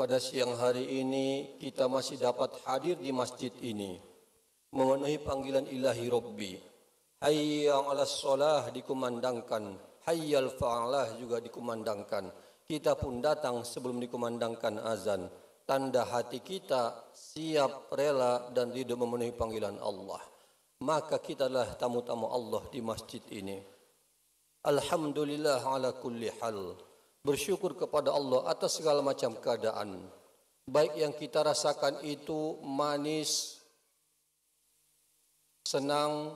Pada siang hari ini kita masih dapat hadir di masjid ini, memenuhi panggilan ilahi Rabbi. Hayya 'alas shalah dikumandangkan, hayyal fa'alah juga dikumandangkan. Kita pun datang sebelum dikumandangkan azan. Tanda hati kita siap, rela dan ridho memenuhi panggilan Allah. Maka kita adalah tamu-tamu Allah di masjid ini. Alhamdulillah ala kulli hal. Bersyukur kepada Allah atas segala macam keadaan. Baik yang kita rasakan itu manis, senang,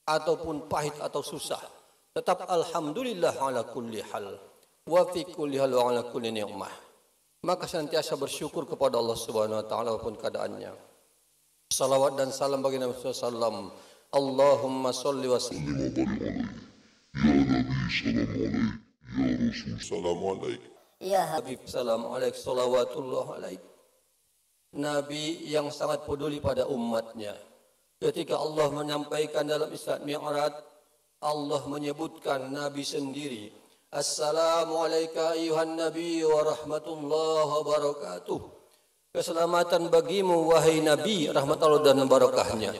ataupun pahit atau susah. Tetap alhamdulillah ala kulli hal. Wa fi kulli hal wa ala kulli ni'mah. Maka senantiasa bersyukur kepada Allah Subhanahu wa taala apapun keadaannya. Salawat dan salam bagi Nabi sallallahu alaihi wasallam. Allahumma shalli wa sallim. Ya Nabi salam alaik. Ya Habib salam alaik. Salawatullah alaik. Nabi yang sangat peduli pada umatnya. Ketika Allah menyampaikan dalam Isra Mi'raj, Allah menyebutkan Nabi sendiri. Assalamualaikum ayuhan Nabi wa rahmatullahi wa barakatuh. Keselamatan bagimu wahai Nabi, rahmat Allah dan barakahnya.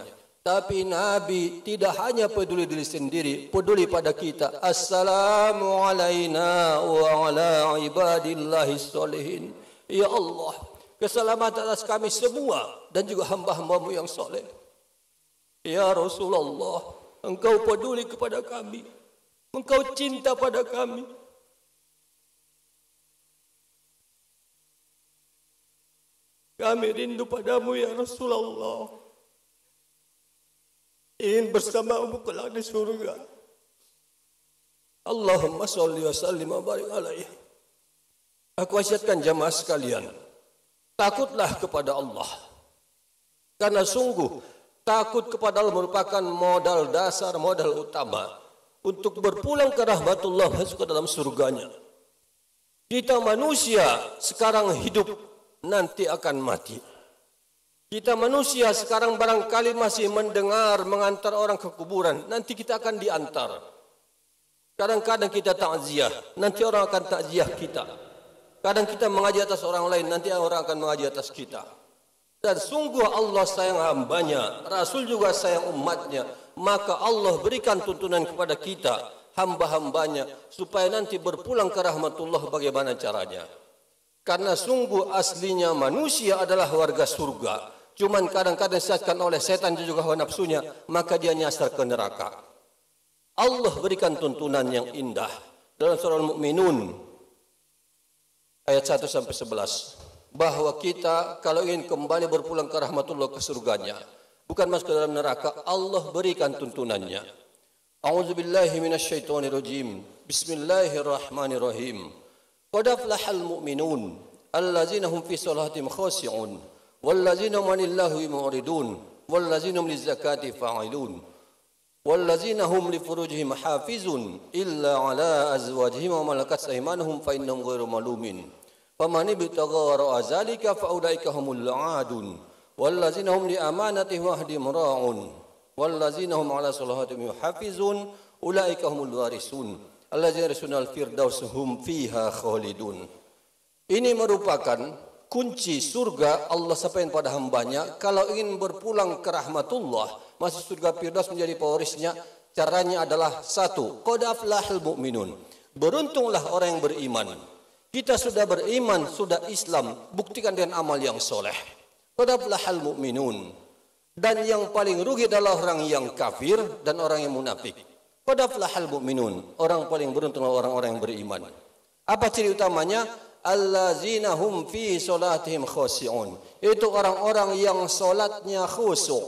Tapi Nabi tidak hanya peduli diri sendiri, peduli pada kita. Assalamu alaina wa ala ibadillahi sholihin. Ya Allah, keselamatan atas kami semua dan juga hamba-hambamu yang soleh. Ya Rasulullah, Engkau peduli kepada kami. Engkau cinta pada kami. Kami rindu padamu ya Rasulullah. Ingin bersamamu kelak di surga. Allahumma sholli wa sallim wa barik alaihi. Aku wasiatkan jamaah sekalian, takutlah kepada Allah. Karena sungguh takut kepada Allah merupakan modal dasar, modal utama untuk berpulang ke rahmatullah, masuk ke dalam surganya. Kita manusia sekarang hidup, nanti akan mati. Kita manusia sekarang barangkali masih mendengar mengantar orang ke kuburan, nanti kita akan diantar. Kadang-kadang kita takziah, nanti orang akan takziah kita. Kadang kita mengaji atas orang lain, nanti orang akan mengaji atas kita. Dan sungguh Allah sayang hambanya, Rasul juga sayang umatnya. Maka Allah berikan tuntunan kepada kita, hamba-hambanya, supaya nanti berpulang ke rahmatullah. Bagaimana caranya? Karena sungguh aslinya manusia adalah warga surga. Cuman kadang-kadang disesatkan oleh setan dan juga hawa nafsunya, maka dia nyasar ke neraka. Allah berikan tuntunan yang indah dalam surah Al-Mu'minun ayat 1 sampai 11, bahwa kita kalau ingin kembali berpulang ke rahmatullah, ke surganya, bukan masuk ke dalam neraka, Allah berikan tuntunannya. A'udzubillahi minasyaitonirrajim. Bismillahirrahmanirrahim. Qad aflahal mu'minun allazina hum fi salatihim khashi'un wallazina hum 'anil lahwi mu'ridun wallazina hum lizakati fa'ilun wallazina hum li furujihim hafizun illa 'ala azwajihim wa malakat aymanuhum fa innahum ghairu malumin faman ibtagha wara'a zalika fa ulaika humul 'adun wallazina hum li amanatihim wa ahdihim ra'un wallazina hum 'ala salatihim hafizun ulaika humul warisun allazina yarisuna al-firdaus hum fiha khalidun. Ini merupakan kunci surga. Allah sampaikan pada hambanya, kalau ingin berpulang ke rahmatullah, masuk surga Firdaus menjadi pewarisnya, caranya adalah satu, qad aflahal mu'minun. Beruntunglah orang yang beriman. Kita sudah beriman, sudah Islam, buktikan dengan amal yang soleh. Qad aflahal mu'minun. Dan yang paling rugi adalah orang yang kafir dan orang yang munafik. Qad aflahal mu'minun. Orang paling beruntung adalah orang-orang yang beriman. Apa ciri utamanya? Allazina hum fi salatihim khashi'un. Itu orang-orang yang salatnya khusyuk.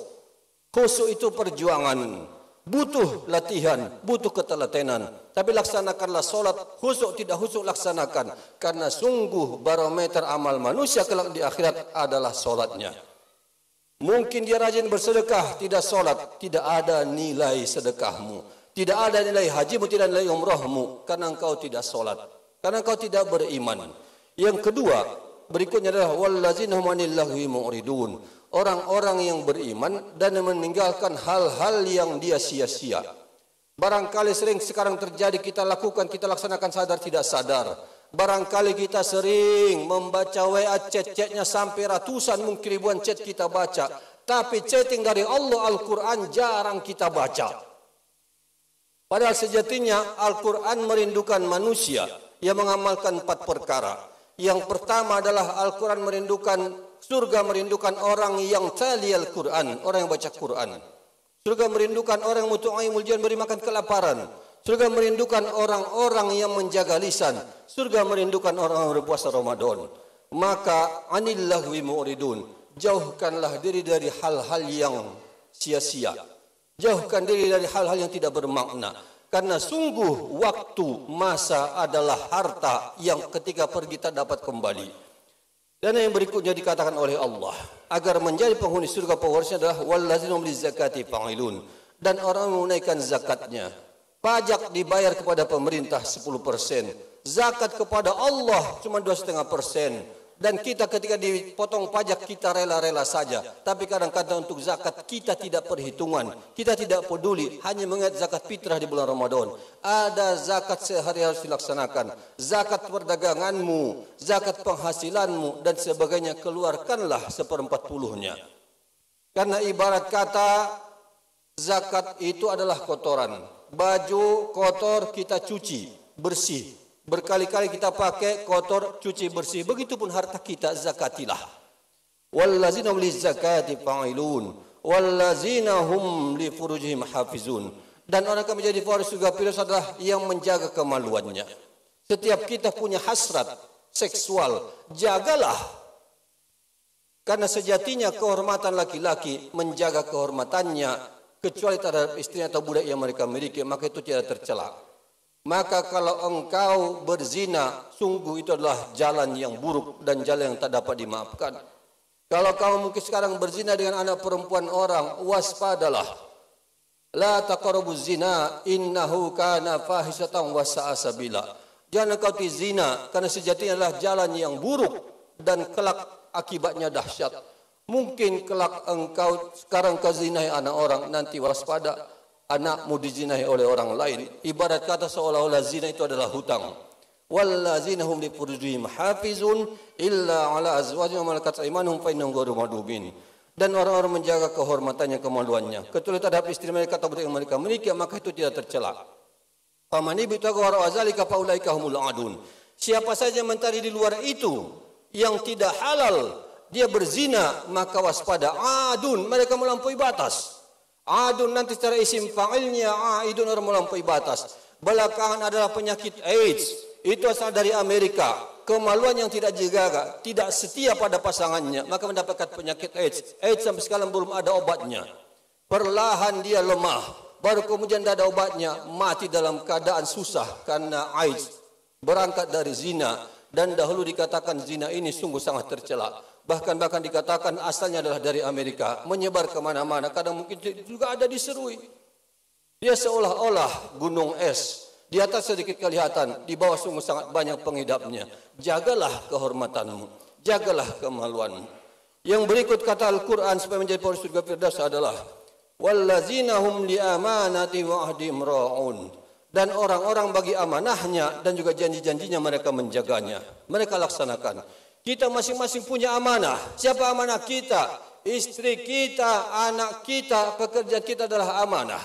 Khusyuk itu perjuangan, butuh latihan, butuh ketelatenan. Tapi laksanakanlah salat, khusyuk tidak khusyuk laksanakan. Karena sungguh barometer amal manusia kelak di akhirat adalah salatnya. Mungkin dia rajin bersedekah, tidak salat, tidak ada nilai sedekahmu. Tidak ada nilai hajimu, tidak ada nilai umrahmu, karena engkau tidak salat, karena engkau tidak beriman. Yang kedua, berikutnya adalah wallazina hum 'anil lahwi mu'ridun. Orang-orang yang beriman dan meninggalkan hal-hal yang dia sia-sia. Barangkali sering sekarang terjadi, kita lakukan, kita laksanakan sadar tidak sadar. Barangkali kita sering membaca WA chat-chatnya sampai ratusan mungkin ribuan chat kita baca. Tapi chatting dari Allah Al-Quran jarang kita baca. Padahal sejatinya Al-Quran merindukan manusia yang mengamalkan 4 perkara. Yang pertama adalah Al-Quran merindukan, surga merindukan orang yang tali Al-Quran, orang yang baca Quran. Surga merindukan orang yang mutu'aimul jian, beri makan kelaparan. Surga merindukan orang-orang yang menjaga lisan. Surga merindukan orang yang berpuasa Ramadan. Maka anil lahwi mu'ridun, jauhkanlah diri dari hal-hal yang sia-sia. Jauhkan diri dari hal-hal yang tidak bermakna. Karena sungguh waktu, masa adalah harta yang ketika pergi tak dapat kembali. Dan yang berikutnya dikatakan oleh Allah, agar menjadi penghuni surga pewarisnya adalah wallazina hum lizakati fa'ilun, dan orang menunaikan zakatnya. Pajak dibayar kepada pemerintah 10%, zakat kepada Allah cuma 2,5%. Dan kita ketika dipotong pajak kita rela-rela saja. Tapi kadang-kadang untuk zakat kita tidak perhitungan, kita tidak peduli, hanya mengingat zakat fitrah di bulan Ramadan. Ada zakat sehari harus dilaksanakan, zakat perdaganganmu, zakat penghasilanmu dan sebagainya, keluarkanlah 1/40-nya. Karena ibarat kata zakat itu adalah kotoran. Baju kotor kita cuci bersih, berkali-kali kita pakai kotor cuci bersih. Begitupun harta kita zakatilah. Wallazina hum lizakati fa'ilun wallazina hum li furujihim hafizun. Dan orang yang menjadi waris surga firdaus adalah yang menjaga kemaluannya. Setiap kita punya hasrat seksual, jagalah. Karena sejatinya kehormatan laki-laki menjaga kehormatannya, kecuali terhadap istrinya atau budak yang mereka miliki, maka itu tidak tercela. Maka kalau engkau berzina, sungguh itu adalah jalan yang buruk dan jalan yang tak dapat dimaafkan. Kalau kamu mungkin sekarang berzina dengan anak perempuan orang, waspadalah. La taqrabuz zina innahu kana fahisatan wa sa'a sabila. Jangan engkau zina, karena sejatinya adalah jalan yang buruk dan kelak akibatnya dahsyat. Mungkin kelak engkau sekarang kau zinai anak orang, nanti waspada anakmu dizinai oleh orang lain. Ibarat kata seolah-olah zina itu adalah hutang. Wallazina hum li furujihim hafizun illa ala azwajihim wa malakat aymanuhum fa innahum ghairu madubin. Dan orang-orang menjaga kehormatannya, kemaluannya, kecuali terhadap istri mereka atau budak yang mereka miliki, maka itu tidak tercela. Faman ibtagha wara zalika fa ulaika humul adun. Siapa saja mencari di luar itu yang tidak halal, dia berzina, maka waspada. Adun, mereka melampaui batas. Adun nanti secara isim fa'ilnya, aidun, orang melampaui batas. Belakangan adalah penyakit AIDS. Itu asal dari Amerika. Kemaluan yang tidak jaga, tidak setia pada pasangannya, maka mendapatkan penyakit AIDS. AIDS sampai sekarang belum ada obatnya. Perlahan dia lemah. Baru kemudian tidak ada obatnya, mati dalam keadaan susah karena AIDS. Berangkat dari zina. Dan dahulu dikatakan zina ini sungguh sangat tercela. Bahkan dikatakan asalnya adalah dari Amerika, menyebar kemana-mana. Kadang mungkin juga ada di Serui. Dia seolah-olah gunung es. Di atas sedikit kelihatan, di bawah sungguh sangat banyak pengidapnya. Jagalah kehormatanmu, jagalah kemaluanmu. Yang berikut kata Al-Quran supaya menjadi pewaris surga firdaus adalah wallazina hum li amanati wa ahdihim ra'un. Dan orang-orang bagi amanahnya dan juga janji-janjinya mereka menjaganya. Mereka laksanakan. Kita masing-masing punya amanah. Siapa amanah kita? Istri kita, anak kita, pekerjaan kita adalah amanah.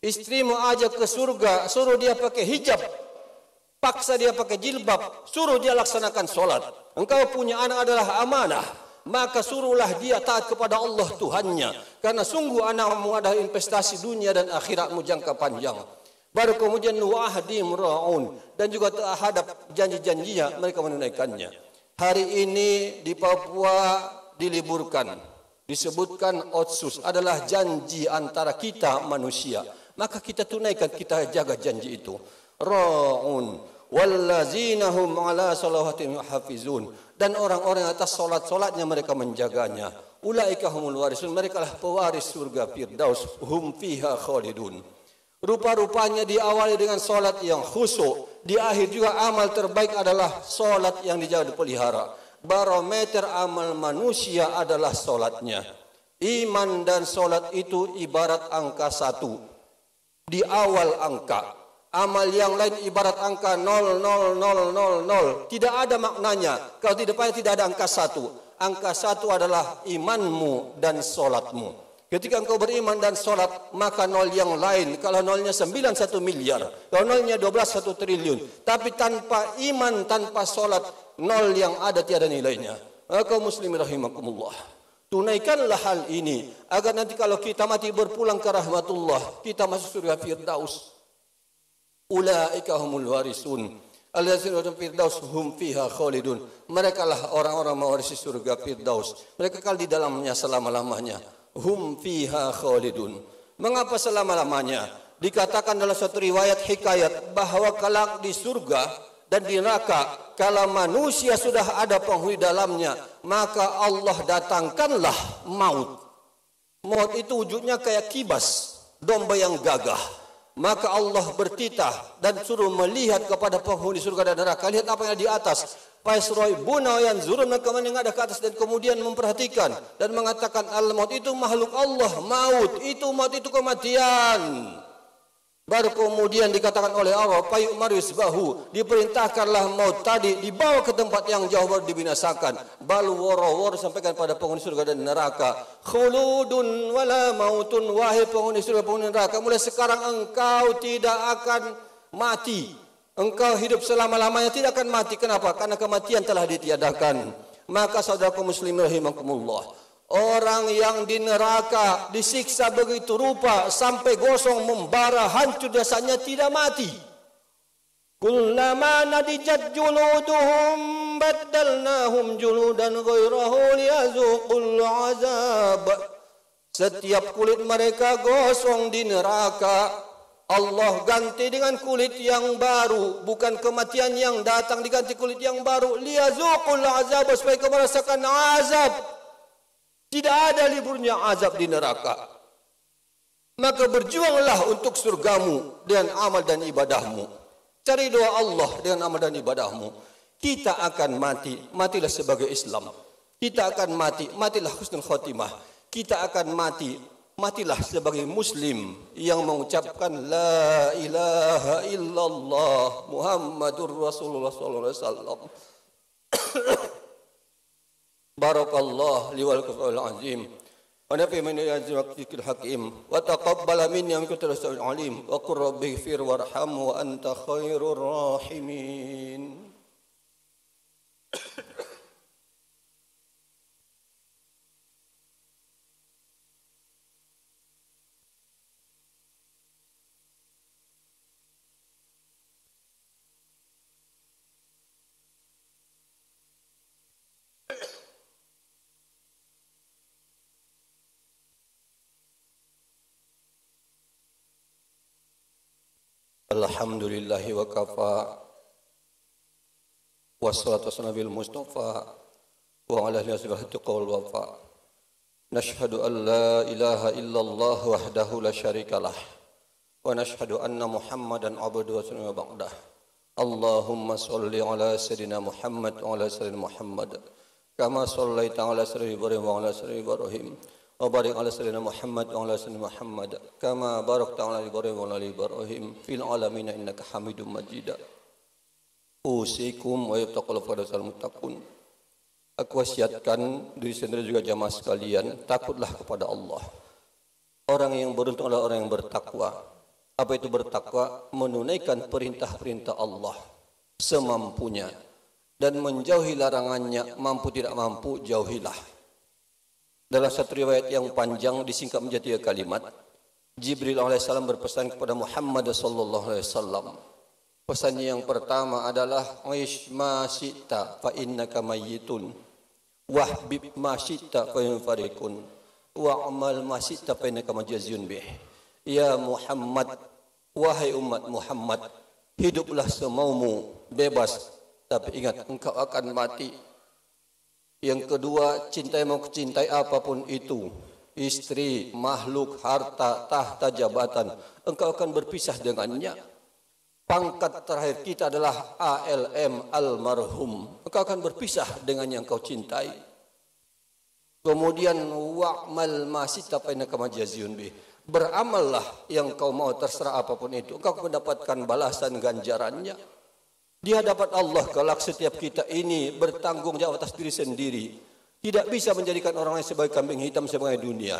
Istrimu ajak ke surga, suruh dia pakai hijab, paksa dia pakai jilbab, suruh dia laksanakan solat. Engkau punya anak adalah amanah, maka suruhlah dia taat kepada Allah Tuhannya. Karena sungguh anakmu adalah investasi dunia dan akhiratmu jangka panjang. Baru kemudian wa'ahdim ra'un, dan juga terhadap janji-janjinya mereka menunaikannya. Hari ini di Papua diliburkan, disebutkan otsus adalah janji antara kita manusia. Maka kita tunaikan, kita jaga janji itu. Ra'un wallazina hum ala salawatihim hafizun, dan orang-orang atas solat-solatnya mereka menjaganya. Ulaika humul warisun, mereka lah pewaris surga firdaus, hum fiha khalidun. Rupa-rupanya diawali dengan solat yang khusyuk. Di akhir juga amal terbaik adalah solat yang dijaga dipelihara. Barometer amal manusia adalah solatnya. Iman dan solat itu ibarat angka 1. Di awal angka. Amal yang lain ibarat angka 0,0000. Tidak ada maknanya. Kalau di depannya tidak ada angka 1. Angka 1 adalah imanmu dan solatmu. Ketika engkau beriman dan solat, maka nol yang lain. Kalau nolnya 91 miliar. Kalau nolnya 12, 1 triliun. Tapi tanpa iman, tanpa solat, nol yang ada tiada nilainya. Maka muslimin rahimakumullah, tunaikanlah hal ini. Agar nanti kalau kita mati berpulang ke rahmatullah, kita masuk surga Firdaus. Ulaika humul warisun allazina firdaus hum fiha khalidun. Mereka lah orang-orang mewarisi surga Firdaus. Mereka kekal di dalamnya selama-lamanya. Hum fiha khalidun. Mengapa selama-lamanya? Dikatakan dalam suatu riwayat hikayat bahwa kelak di surga dan di neraka, kalau manusia sudah ada penghuni dalamnya, maka Allah datangkanlah maut. Maut itu wujudnya kayak kibas domba yang gagah. Maka Allah bertitah dan suruh melihat kepada penghuni surga dan neraka. Lihat apa yang di atas. Faisroibuna yanzurun, mereka menengok ke atas dan kemudian memperhatikan dan mengatakan al-maut itu makhluk Allah. Maut itu kematian. Baru kemudian dikatakan oleh Allah, payuk marisbahu, diperintahkanlah maut tadi dibawa ke tempat yang jauh baru dibinasakan. Balu woro-woro sampaikan pada penghuni surga dan neraka. Khuludun wala mautun, wahai penghuni surga penghuni neraka, mulai sekarang engkau tidak akan mati. Engkau hidup selama-lamanya, tidak akan mati. Kenapa? Karena kematian telah ditiadakan. Maka saudaraku muslimin rahimakumullah, orang yang di neraka disiksa begitu rupa sampai gosong, membara, hancur jasanya, tidak mati. Kullama nadijat juluduhum baddalnahum juludan ghairahu liyazuqul azab. Setiap kulit mereka gosong di neraka, Allah ganti dengan kulit yang baru. Bukan kematian yang datang, diganti kulit yang baru. Liyazuqul azab, supaya kau merasakan azab. Tidak ada liburnya azab di neraka. Maka berjuanglah untuk surgamu dengan amal dan ibadahmu. Cari doa Allah dengan amal dan ibadahmu. Kita akan mati, matilah sebagai Islam. Kita akan mati, matilah husnul khotimah. Kita akan mati, matilah sebagai Muslim yang mengucapkan La ilaha illallah Muhammadur Rasulullah sallallahu alaihi wasallam. Barakallah li wal qur'anil azim wa nafi min yazikil hakim wa taqabbal minni wa kuntu rasul alim wa qur rabbi ighfir warham wa anta khairur rahimin. Alhamdulillahi wa kafa wassalatu wassalamu bil mustafa wa ala alihi wal wafa. Nashhadu an la ilaha illallah wahdahu la syarikalah wa nashhadu anna Muhammadan abduhu wa rasuluhu ba'dah. Allahumma shalli ala sayyidina Muhammad wa ala sayyidina Muhammad kama shallaita ala sayyidina Ibrahim wa ala sayyidina Ibrahim wa barik ala sayyidina Muhammad wa ala sayyidina Muhammad kama barakta ala Ibrahim wa ala Ibrahim fil alamin innaka Hamidum Majid. Usikum wa yattaqullah fadasal muttaqun. Aku wasiatkan diri sendiri juga jamaah sekalian, takutlah kepada Allah. Orang yang beruntung adalah orang yang bertakwa. Apa itu bertakwa? Menunaikan perintah-perintah Allah semampunya dan menjauhi larangannya, mampu tidak mampu jauhilah. Dalam satu riwayat yang panjang disingkat menjadi 3 kalimat, Jibril alaihissalam berpesan kepada Muhammad sallallahu alaihi wasallam. Pesannya yang pertama adalah Aish ma syi'ta fa innaka mayyitun wahbib ma syi'ta fa yunfarikun wa amal ma syi'ta fa innaka majaziyun bih. Ya Muhammad, wahai umat Muhammad, hiduplah semaumu, bebas, tapi ingat engkau akan mati. Yang kedua, cintai mau cintai apapun itu, istri, makhluk, harta, tahta, jabatan, engkau akan berpisah dengannya. Pangkat terakhir kita adalah ALM, almarhum, engkau akan berpisah dengan yang kau cintai. Kemudian wa'mal masita fa innaka majaziyun bih. Beramallah yang kau mau, terserah apapun itu. Engkau mendapatkan balasan ganjarannya di hadapan Allah. Kelak setiap kita ini bertanggung jawab atas diri sendiri. Tidak bisa menjadikan orang lain sebagai kambing hitam sebagai dunia.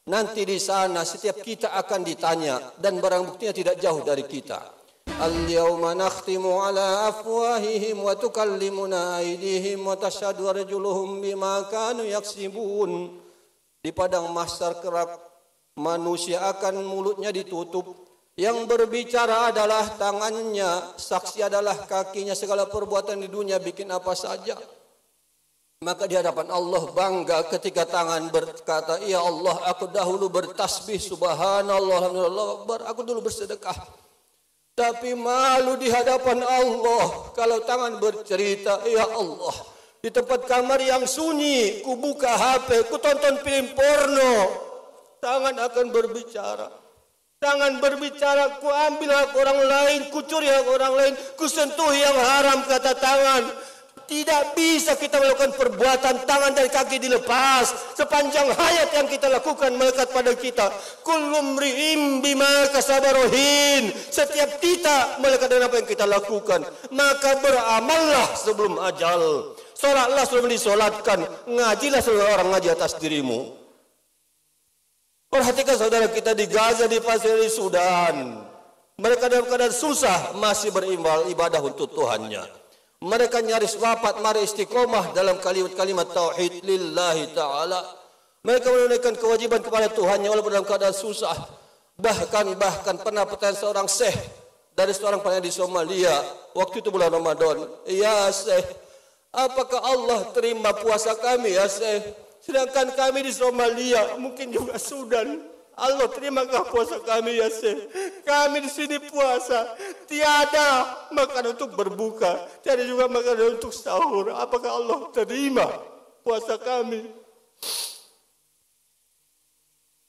Nanti di sana setiap kita akan ditanya dan barang buktinya tidak jauh dari kita. Al-yawma nakhtimu ala afwahihim wa tukallimuna aydihim wa tashhadu arjuluhum bima kanu yaksibun. Di padang mahsyar kelak manusia akan mulutnya ditutup. Yang berbicara adalah tangannya, saksi adalah kakinya, segala perbuatan di dunia bikin apa saja. Maka di hadapan Allah bangga ketika tangan berkata, ya Allah, aku dahulu bertasbih, subhanallah, alhamdulillah, aku dulu bersedekah. Tapi malu di hadapan Allah kalau tangan bercerita, ya Allah, di tempat kamar yang sunyi, ku buka HP, ku tonton film porno. Tangan akan berbicara. Tangan berbicara, ku ambil hak orang lain, ku curi hak orang lain, ku sentuh yang haram, kata tangan. Tidak bisa kita melakukan perbuatan tangan dan kaki dilepas sepanjang hayat yang kita lakukan melekat pada kita. Kullu mri'im bima kasaba rahin. Setiap kita melekat dengan apa yang kita lakukan. Maka beramallah sebelum ajal. Salatlah sebelum disolatkan. Ngajilah sebelum orang ngaji atas dirimu. Perhatikan saudara kita di Gaza, di Pasir, di Sudan. Mereka dalam keadaan susah masih beribadah untuk Tuhannya. Mereka nyaris wafat, mari istiqomah dalam kalimat-kalimat tauhid lillahi ta'ala. Mereka menunaikan kewajiban kepada Tuhannya walaupun dalam keadaan susah. Bahkan pernah pertanyaan seorang syekh dari seorang penyanyi di Somalia. Waktu itu bulan Ramadan. Ya syekh, apakah Allah terima puasa kami ya syekh? Sedangkan kami di Somalia, mungkin juga Sudan. Allah terimakah puasa kami ya Syekh? Kami di sini puasa, tiada makan untuk berbuka, tiada juga makan untuk sahur. Apakah Allah terima puasa kami?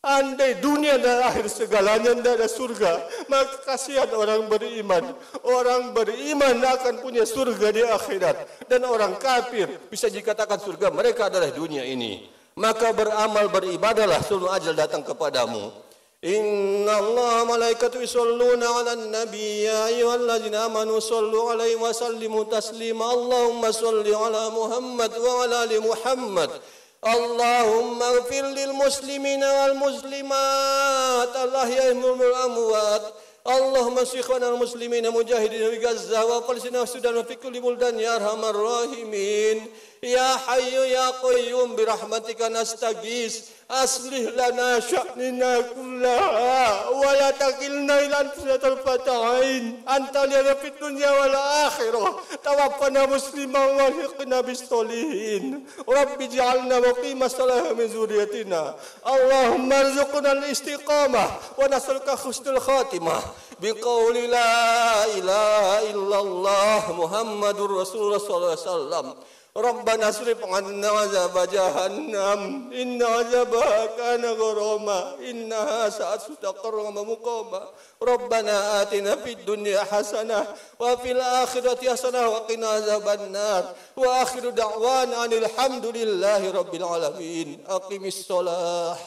Andai dunia dan akhir segalanya tidak ada surga, maka kasihan orang beriman. Orang beriman akan punya surga di akhirat, dan orang kafir bisa dikatakan surga mereka adalah dunia ini. Maka beramal, beribadahlah sebelum ajal datang kepadamu. Inna Allah malaikatu yusholluna ala nabi ya ayyuhalladzina amanu shollu alaihi wa sallimu taslima. Allahumma sholli ala Muhammad wa ala ali Muhammad. Allahumma ighfir lil muslimina wal muslimat al-ahya'i wal amwat. Allahumma ikhwanal muslimina mujahidin fi Gaza wa Palestina wa Sudan wa fi kulli buldan ya arhamar rahimin. Ya Hayyu ya Qayyum birahmatika nastaghis aslih lana sya'nina kullaha wa la takilna ila anfusina tarfata ain anta lana fid dunya wal akhirah tawaffana musliman wa alhiqna bis solihin rabbi ij'alna muqimas salati min zurriyyatina Allahumma arzuqna al istiqamah wa nas'aluka husnul khatimah biqauli la ilaha illallah Muhammadur Rasulullah sallallahu alaihi wasallam. Rabbana asrif 'anna 'adzab jahannam inna 'adzabaha kana gharama innaha sa'at mustaqarran wa muqama. Rabbana atina fid dunya hasanah wa fil akhirati hasanah wa qina 'adzabannar. Wa akhiru da'wana alhamdulillahi rabbil alamin. Aqimis shalah.